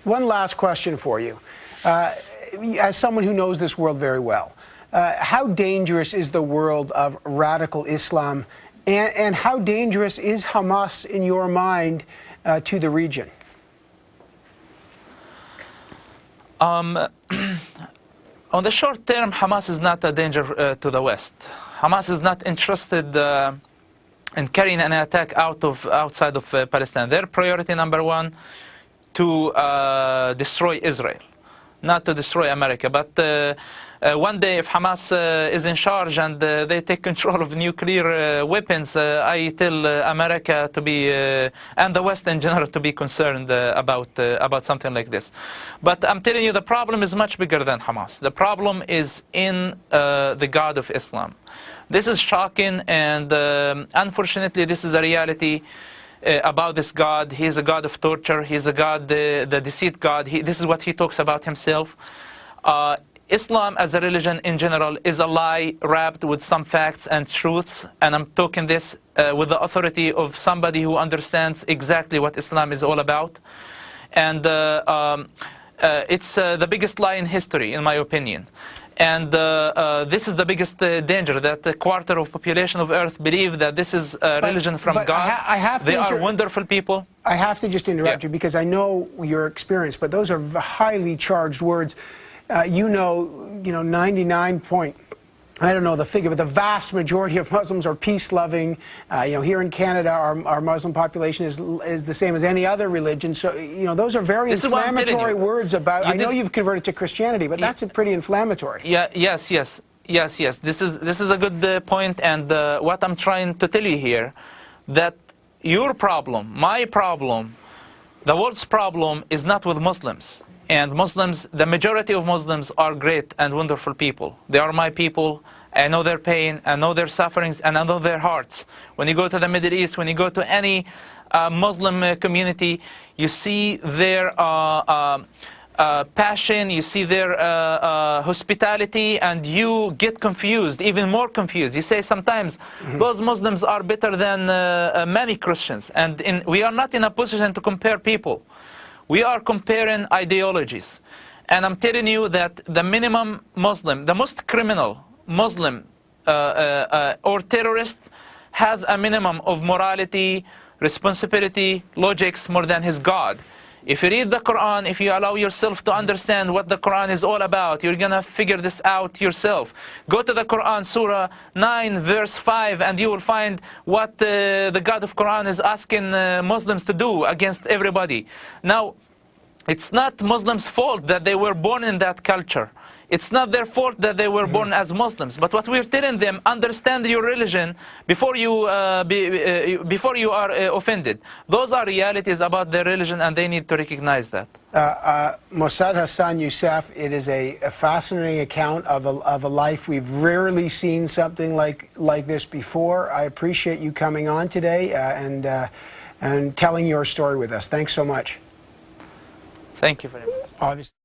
One last question for you. As someone who knows this world very well, how dangerous is the world of radical Islam, and how dangerous is Hamas in your mind to the region? On the short term, Hamas is not a danger to the West. Hamas is not interested in carrying an attack outside of Palestine. Their priority number one, to destroy Israel, not to destroy America. But one day, if Hamas is in charge and they take control of nuclear weapons, I tell America to be, and the West in general, to be concerned about something like this. But I'm telling you, the problem is much bigger than Hamas. The problem is in the God of Islam. This is shocking, and unfortunately, this is the reality about this God. He is a God of torture. He is a God, the deceit God. This is what he talks about himself. Islam as a religion in general is a lie wrapped with some facts and truths, and I'm talking this with the authority of somebody who understands exactly what Islam is all about. And it's the biggest lie in history, in my opinion. And this is the biggest danger, that a quarter of population of Earth believe that this is a religion from God. They are wonderful people. I have to just interrupt you, because I know your experience, but those are highly charged words. You know, 99 point, I don't know the figure, but the vast majority of Muslims are peace-loving. Here in Canada, our Muslim population is the same as any other religion. So, those are very inflammatory words about. I know you've converted to Christianity, but that's pretty inflammatory. Yeah. Yes. This is a good point, and what I'm trying to tell you here, that your problem, my problem, the world's problem is not with Muslims. And Muslims, the majority of Muslims are great and wonderful people. They are my people. I know their pain, I know their sufferings, and I know their hearts. When you go to the Middle East, when you go to any Muslim community, you see their passion, you see their hospitality, and you get confused, even more confused. You say sometimes, those Muslims are better than many Christians. And we are not in a position to compare people. We are comparing ideologies. And I'm telling you that the minimum Muslim, the most criminal Muslim or terrorist has a minimum of morality, responsibility, logics more than his God. If you read the Quran, if you allow yourself to understand what the Quran is all about, you're going to figure this out yourself. Go to the Quran, Surah 9, verse 5, and you will find what the God of Quran is asking Muslims to do against everybody. Now, it's not Muslims' fault that they were born in that culture. It's not their fault that they were born as Muslims. But what we're telling them, understand your religion before you are offended. Those are realities about their religion, and they need to recognize that. Mossad Hassan Youssef, it is a fascinating account of a life. We've rarely seen something like this before. I appreciate you coming on today and telling your story with us. Thanks so much. Thank you very much. Obviously.